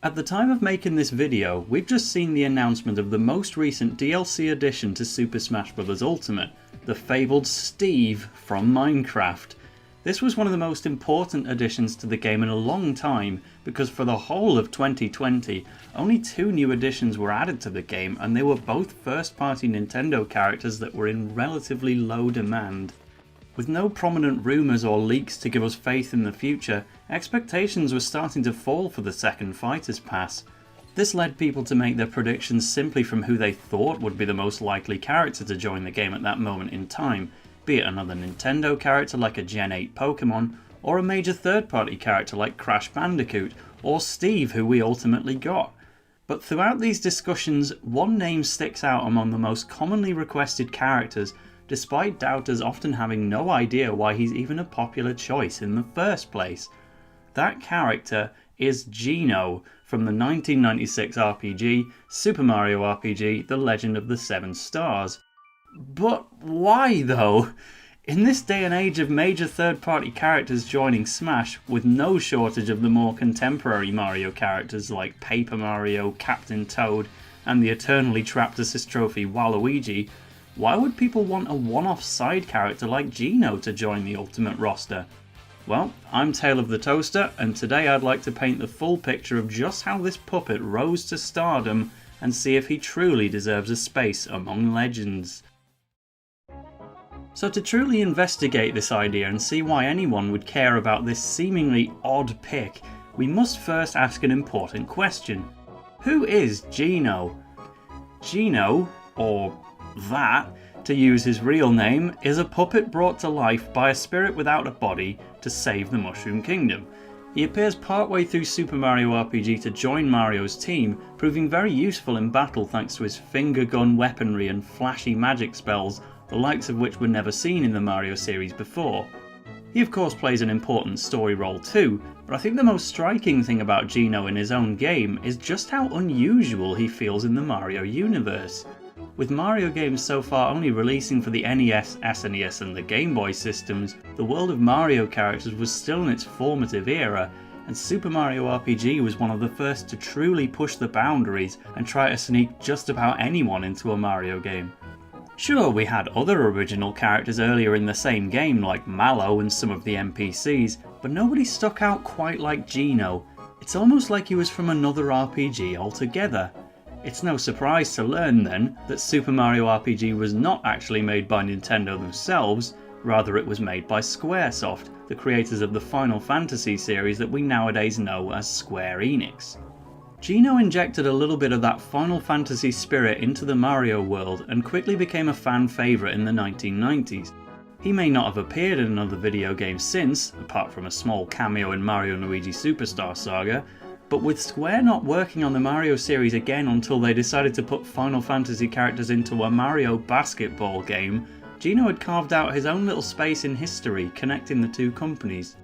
At the time of making this video, we've just seen the announcement of the most recent DLC addition to Super Smash Bros. Ultimate, the fabled Steve from Minecraft. This was one of the most important additions to the game in a long time, because for the whole of 2020, only 2 new additions were added to the game, and they were both first-party Nintendo characters that were in relatively low demand. With no prominent rumours or leaks to give us faith in the future, expectations were starting to fall for the second Fighters Pass. This led people to make their predictions simply from who they thought would be the most likely character to join the game at that moment in time, be it another Nintendo character like a Gen 8 Pokemon, or a major third-party character like Crash Bandicoot, or Steve, who we ultimately got. But throughout these discussions, one name sticks out among the most commonly requested characters, despite doubters often having no idea why he's even a popular choice in the first place. That character is Geno from the 1996 RPG Super Mario RPG The Legend of the Seven Stars. But why though? In this day and age of major third-party characters joining Smash, with no shortage of the more contemporary Mario characters like Paper Mario, Captain Toad, and the eternally trapped assist trophy Waluigi, why would people want a one-off side character like Geno to join the Ultimate roster? Well, I'm Tale of the Toaster, and today I'd like to paint the full picture of just how this puppet rose to stardom and see if he truly deserves a space among legends. So to truly investigate this idea and see why anyone would care about this seemingly odd pick, we must first ask an important question. Who is Geno? Geno, or that, to use his real name, is a puppet brought to life by a spirit without a body to save the Mushroom Kingdom. He appears partway through Super Mario RPG to join Mario's team, proving very useful in battle thanks to his finger gun weaponry and flashy magic spells, the likes of which were never seen in the Mario series before. He of course plays an important story role too, but I think the most striking thing about Geno in his own game is just how unusual he feels in the Mario universe. With Mario games so far only releasing for the NES, SNES and the Game Boy systems, the world of Mario characters was still in its formative era, and Super Mario RPG was one of the first to truly push the boundaries and try to sneak just about anyone into a Mario game. Sure, we had other original characters earlier in the same game like Mallow and some of the NPCs, but nobody stuck out quite like Geno. It's almost like he was from another RPG altogether. It's no surprise to learn then that Super Mario RPG was not actually made by Nintendo themselves, rather it was made by Squaresoft, the creators of the Final Fantasy series that we nowadays know as Square Enix. Geno injected a little bit of that Final Fantasy spirit into the Mario world and quickly became a fan favourite in the 1990s. He may not have appeared in another video game since, apart from a small cameo in Mario & Luigi Superstar Saga, but with Square not working on the Mario series again until they decided to put Final Fantasy characters into a Mario basketball game, Geno had carved out his own little space in history, connecting the two companies.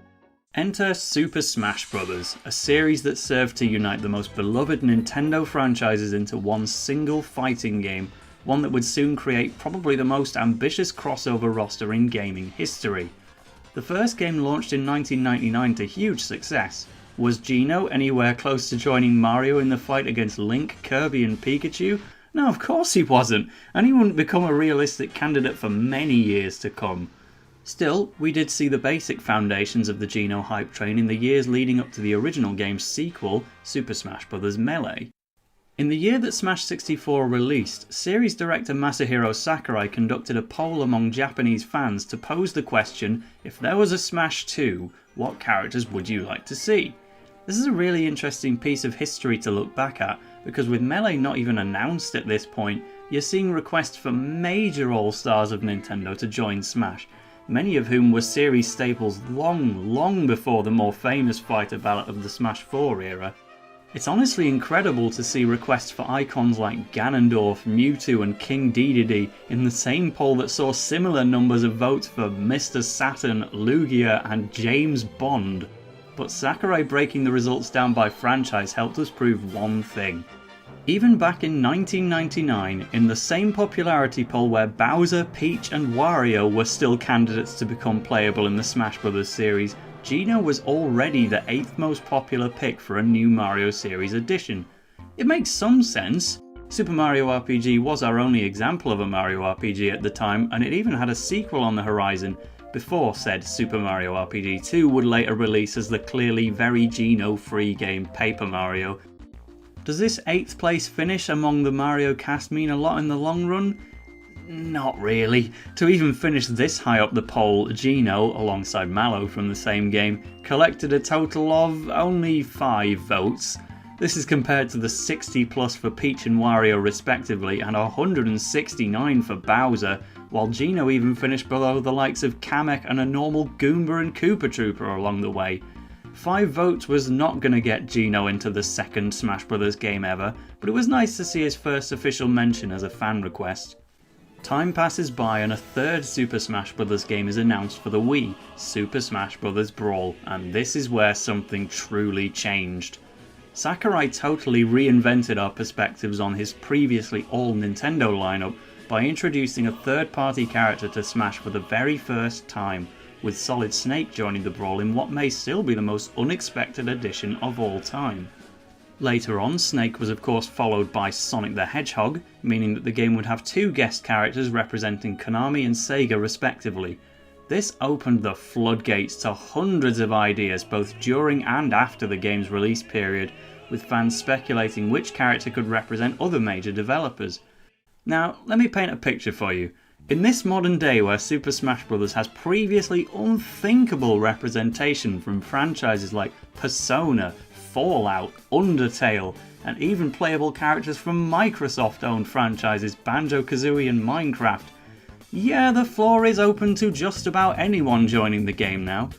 Enter Super Smash Bros., a series that served to unite the most beloved Nintendo franchises into one single fighting game, one that would soon create probably the most ambitious crossover roster in gaming history. The first game launched in 1999 to huge success. Was Geno anywhere close to joining Mario in the fight against Link, Kirby and Pikachu? No, of course he wasn't, and he wouldn't become a realistic candidate for many years to come. Still, we did see the basic foundations of the Geno hype train in the years leading up to the original game's sequel, Super Smash Bros. Melee. In the year that Smash 64 released, series director Masahiro Sakurai conducted a poll among Japanese fans to pose the question, if there was a Smash 2, what characters would you like to see? This is a really interesting piece of history to look back at, because with Melee not even announced at this point, you're seeing requests for major all-stars of Nintendo to join Smash, many of whom were series staples long before the more famous fighter ballot of the Smash 4 era. It's honestly incredible to see requests for icons like Ganondorf, Mewtwo and King Dedede in the same poll that saw similar numbers of votes for Mr. Saturn, Lugia and James Bond. But Sakurai breaking the results down by franchise helped us prove one thing. Even back in 1999, in the same popularity poll where Bowser, Peach and Wario were still candidates to become playable in the Smash Bros. Series, Geno was already the 8th most popular pick for a new Mario series edition. It makes some sense. Super Mario RPG was our only example of a Mario RPG at the time, and it even had a sequel on the horizon before said Super Mario RPG 2 would later release as the clearly very Geno-free game Paper Mario. Does this 8th place finish among the Mario cast mean a lot in the long run? Not really. To even finish this high up the poll, Geno, alongside Mallow from the same game, collected a total of only 5 votes. This is compared to the 60 plus for Peach and Wario respectively and 169 for Bowser, while Geno even finished below the likes of Kamek and a normal Goomba and Koopa Trooper along the way. 5 votes was not going to get Geno into the second Smash Bros. Game ever, but it was nice to see his first official mention as a fan request. Time passes by and a third Super Smash Bros. Game is announced for the Wii, Super Smash Bros. Brawl, and this is where something truly changed. Sakurai totally reinvented our perspectives on his previously all Nintendo lineup by introducing a third-party character to Smash for the very first time, with Solid Snake joining the Brawl in what may still be the most unexpected addition of all time. Later on, Snake was of course followed by Sonic the Hedgehog, meaning that the game would have 2 guest characters representing Konami and Sega respectively. This opened the floodgates to hundreds of ideas both during and after the game's release period, with fans speculating which character could represent other major developers. Now, let me paint a picture for you. In this modern day where Super Smash Bros. Has previously unthinkable representation from franchises like Persona, Fallout, Undertale, and even playable characters from Microsoft-owned franchises Banjo-Kazooie and Minecraft, yeah, the floor is open to just about anyone joining the game now.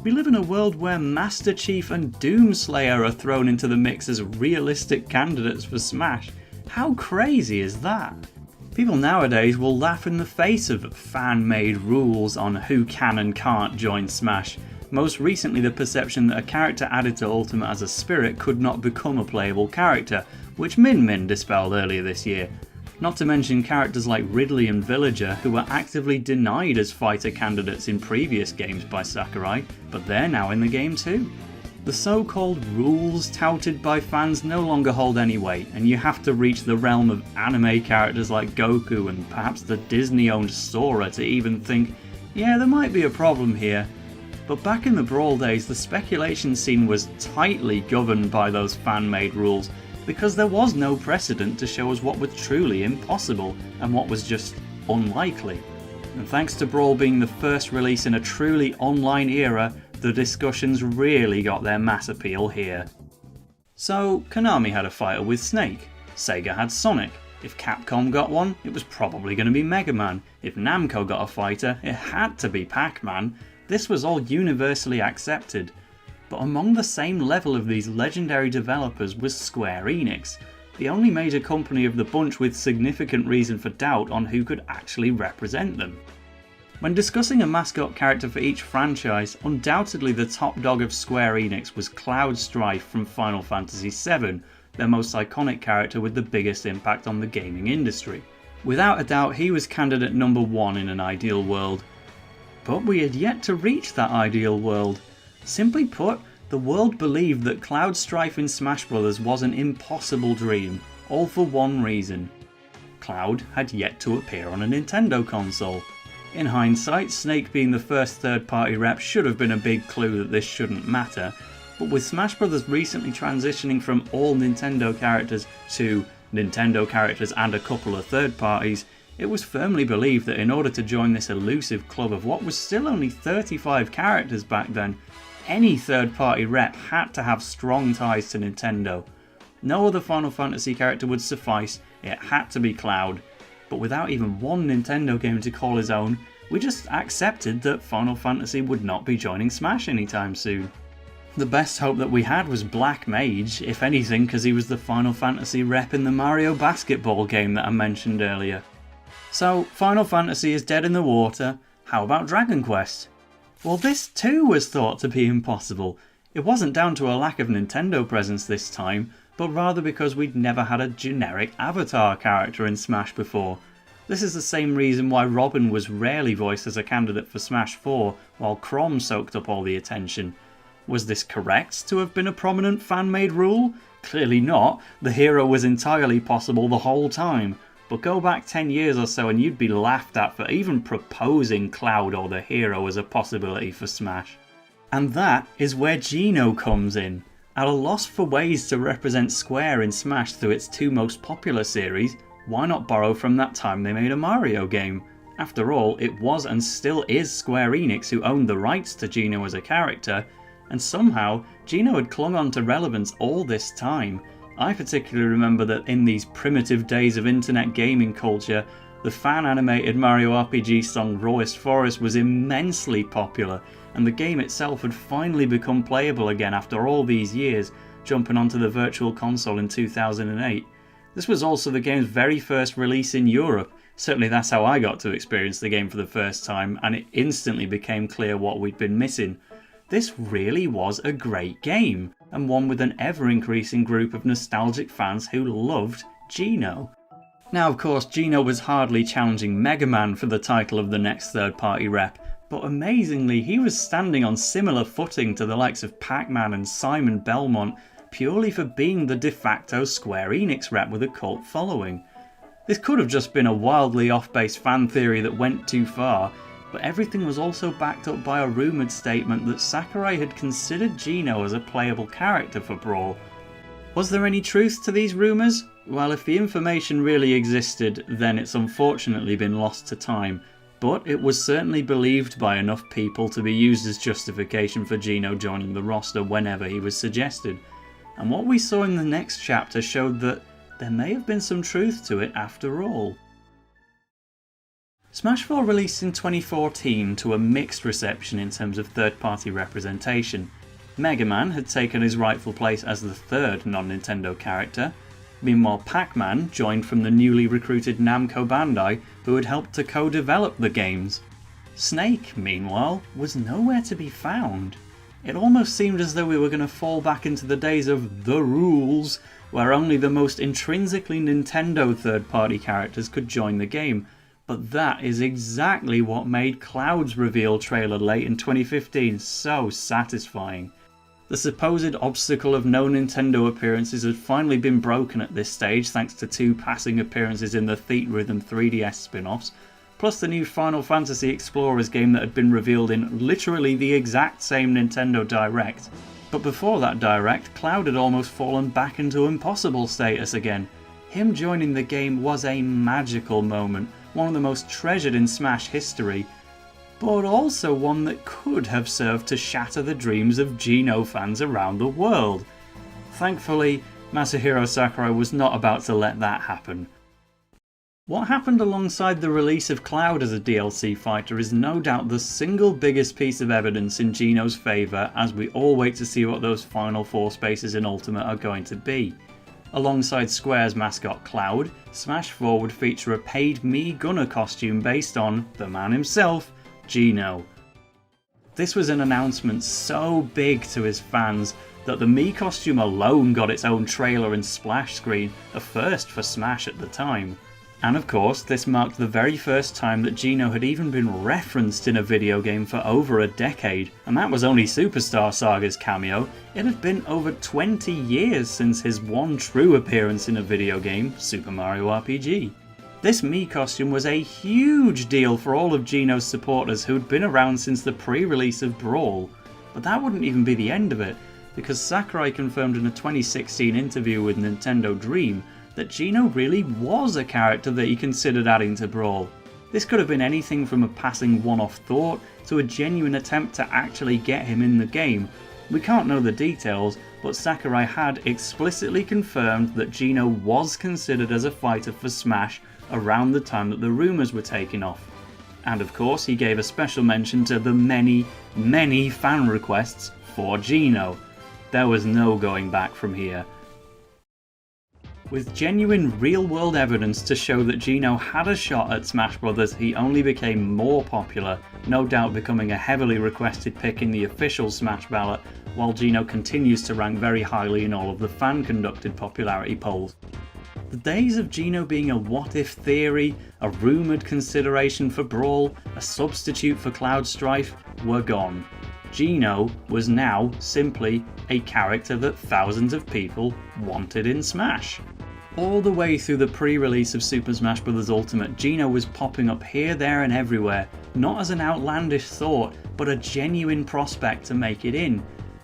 We live in a world where Master Chief and Doomslayer are thrown into the mix as realistic candidates for Smash. How crazy is that? People nowadays will laugh in the face of fan-made rules on who can and can't join Smash. Most recently the perception that a character added to Ultimate as a spirit could not become a playable character, which Min Min dispelled earlier this year. Not to mention characters like Ridley and Villager, who were actively denied as fighter candidates in previous games by Sakurai, but they're now in the game too. The so-called rules touted by fans no longer hold any weight, and you have to reach the realm of anime characters like Goku and perhaps the Disney-owned Sora to even think, yeah, there might be a problem here. But back in the Brawl days, the speculation scene was tightly governed by those fan-made rules, because there was no precedent to show us what was truly impossible and what was just unlikely. And thanks to Brawl being the first release in a truly online era, the discussions really got their mass appeal here. So, Konami had a fighter with Snake, Sega had Sonic. If Capcom got one, it was probably going to be Mega Man. If Namco got a fighter, it had to be Pac-Man. This was all universally accepted. But among the same level of these legendary developers was Square Enix, the only major company of the bunch with significant reason for doubt on who could actually represent them. When discussing a mascot character for each franchise, undoubtedly the top dog of Square Enix was Cloud Strife from Final Fantasy VII, their most iconic character with the biggest impact on the gaming industry. Without a doubt, he was candidate number 1 in an ideal world. But we had yet to reach that ideal world. Simply put, the world believed that Cloud Strife in Smash Bros. Was an impossible dream, all for one reason. Cloud had yet to appear on a Nintendo console. In hindsight, Snake being the first third-party rep should have been a big clue that this shouldn't matter, but with Smash Bros. Recently transitioning from all Nintendo characters to Nintendo characters and a couple of third parties, it was firmly believed that in order to join this elusive club of what was still only 35 characters back then, any third-party rep had to have strong ties to Nintendo. No other Final Fantasy character would suffice, it had to be Cloud. But without even one Nintendo game to call his own, we just accepted that Final Fantasy would not be joining Smash anytime soon. The best hope that we had was Black Mage, if anything because he was the Final Fantasy rep in the Mario basketball game that I mentioned earlier. So, Final Fantasy is dead in the water, how about Dragon Quest? Well, this too was thought to be impossible. It wasn't down to a lack of Nintendo presence this time, but rather because we'd never had a generic Avatar character in Smash before. This is the same reason why Robin was rarely voiced as a candidate for Smash 4, while Chrom soaked up all the attention. Was this correct to have been a prominent fan-made rule? Clearly not. The hero was entirely possible the whole time. But go back 10 years or so and you'd be laughed at for even proposing Cloud or the hero as a possibility for Smash. And that is where Geno comes in. At a loss for ways to represent Square in Smash through its two most popular series, why not borrow from that time they made a Mario game? After all, it was and still is Square Enix who owned the rights to Geno as a character, and somehow Geno had clung on to relevance all this time. I particularly remember that in these primitive days of internet gaming culture, the fan-animated Mario RPG song Rawest Forest was immensely popular, and the game itself had finally become playable again after all these years, jumping onto the Virtual Console in 2008. This was also the game's very first release in Europe. Certainly that's how I got to experience the game for the first time, and it instantly became clear what we'd been missing. This really was a great game, and one with an ever-increasing group of nostalgic fans who loved Geno. Now of course Geno was hardly challenging Mega Man for the title of the next third-party rep, but amazingly he was standing on similar footing to the likes of Pac-Man and Simon Belmont, purely for being the de facto Square Enix rep with a cult following. This could have just been a wildly off-base fan theory that went too far, but everything was also backed up by a rumoured statement that Sakurai had considered Geno as a playable character for Brawl. Was there any truth to these rumours? Well, if the information really existed, then it's unfortunately been lost to time, but it was certainly believed by enough people to be used as justification for Geno joining the roster whenever he was suggested. And what we saw in the next chapter showed that there may have been some truth to it after all. Smash 4 released in 2014 to a mixed reception in terms of third-party representation. Mega Man had taken his rightful place as the third non-Nintendo character. Meanwhile, Pac-Man joined from the newly recruited Namco Bandai, who had helped to co-develop the games. Snake, meanwhile, was nowhere to be found. It almost seemed as though we were going to fall back into the days of the rules, where only the most intrinsically Nintendo third-party characters could join the game, but that is exactly what made Cloud's reveal trailer late in 2015 so satisfying. The supposed obstacle of no Nintendo appearances had finally been broken at this stage thanks to two passing appearances in the Theatrhythm 3DS spin-offs, plus the new Final Fantasy Explorers game that had been revealed in literally the exact same Nintendo Direct. But before that Direct, Cloud had almost fallen back into impossible status again. Him joining the game was a magical moment, one of the most treasured in Smash history, but also one that could have served to shatter the dreams of Geno fans around the world. Thankfully, Masahiro Sakurai was not about to let that happen. What happened alongside the release of Cloud as a DLC fighter is no doubt the single biggest piece of evidence in Geno's favour as we all wait to see what those final 4 spaces in Ultimate are going to be. Alongside Square's mascot Cloud, Smash 4 would feature a paid Mii Gunner costume based on the man himself, Geno. This was an announcement so big to his fans that the Mii costume alone got its own trailer and splash screen, a first for Smash at the time. And of course, this marked the very first time that Geno had even been referenced in a video game for over a decade, and that was only Superstar Saga's cameo. It had been over 20 years since his one true appearance in a video game, Super Mario RPG. This Mii costume was a huge deal for all of Geno's supporters who'd been around since the pre-release of Brawl. But that wouldn't even be the end of it, because Sakurai confirmed in a 2016 interview with Nintendo Dream that Geno really was a character that he considered adding to Brawl. This could have been anything from a passing one-off thought to a genuine attempt to actually get him in the game. We can't know the details, but Sakurai had explicitly confirmed that Geno was considered as a fighter for Smash around the time that the rumours were taking off. And of course he gave a special mention to the many fan requests for Geno. There was no going back from here. With genuine real-world evidence to show that Geno had a shot at Smash Bros, he only became more popular, no doubt becoming a heavily requested pick in the official Smash ballot, while Geno continues to rank very highly in all of the fan-conducted popularity polls. The days of Geno being a what-if theory, a rumoured consideration for Brawl, a substitute for Cloud Strife were gone. Geno was now simply a character that thousands of people wanted in Smash. All the way through the pre-release of Super Smash Bros. Ultimate, Geno was popping up here, there and everywhere, not as an outlandish thought, but a genuine prospect to make it in.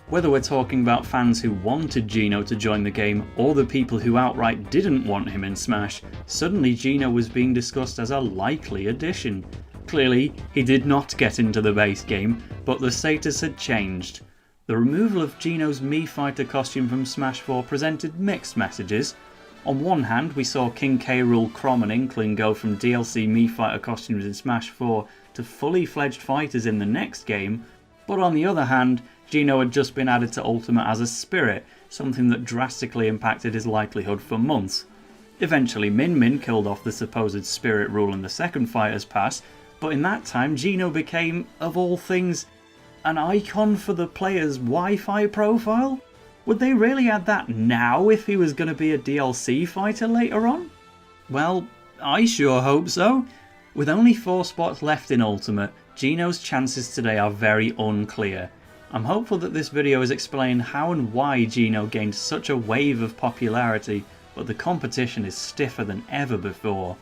Whether we're talking about fans who wanted Geno to join the game, or the people who outright didn't want him in Smash, suddenly Geno was being discussed as a likely addition. Clearly, he did not get into the base game, but the status had changed. The removal of Geno's Mii Fighter costume from Smash 4 presented mixed messages. On one hand, we saw King K. Rool, Chrom and Inkling go from DLC Mii Fighter costumes in Smash 4 to fully fledged fighters in the next game, but on the other hand, Geno had just been added to Ultimate as a spirit, something that drastically impacted his likelihood for months. Eventually Min Min killed off the supposed spirit rule in the second Fighters Pass, but in that time Geno became, of all things, an icon for the player's Wi-Fi profile? Would they really add that now if he was going to be a DLC fighter later on? Well, I sure hope so. With only 4 spots left in Ultimate, Geno's chances today are very unclear. I'm hopeful that this video has explained how and why Geno gained such a wave of popularity, but the competition is stiffer than ever before.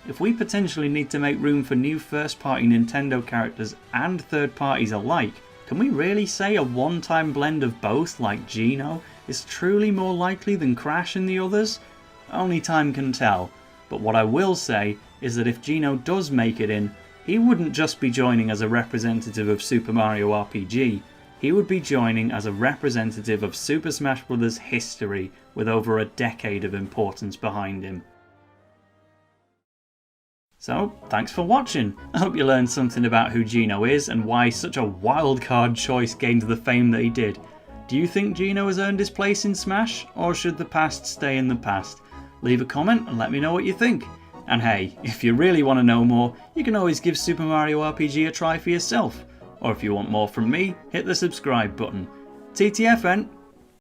If we potentially need to make room for new first-party Nintendo characters and third parties alike, can we really say a one-time blend of both, like Geno, is truly more likely than Crash and the others? Only time can tell, but what I will say is that if Geno does make it in, he wouldn't just be joining as a representative of Super Mario RPG, he would be joining as a representative of Super Smash Bros. History with over a decade of importance behind him. So, thanks for watching. I hope you learned something about who Geno is and why such a wildcard choice gained the fame that he did. Do you think Geno has earned his place in Smash, or should the past stay in the past? Leave a comment and let me know what you think. And hey, if you really want to know more, you can always give Super Mario RPG a try for yourself. Or if you want more from me, hit the subscribe button. TTFN!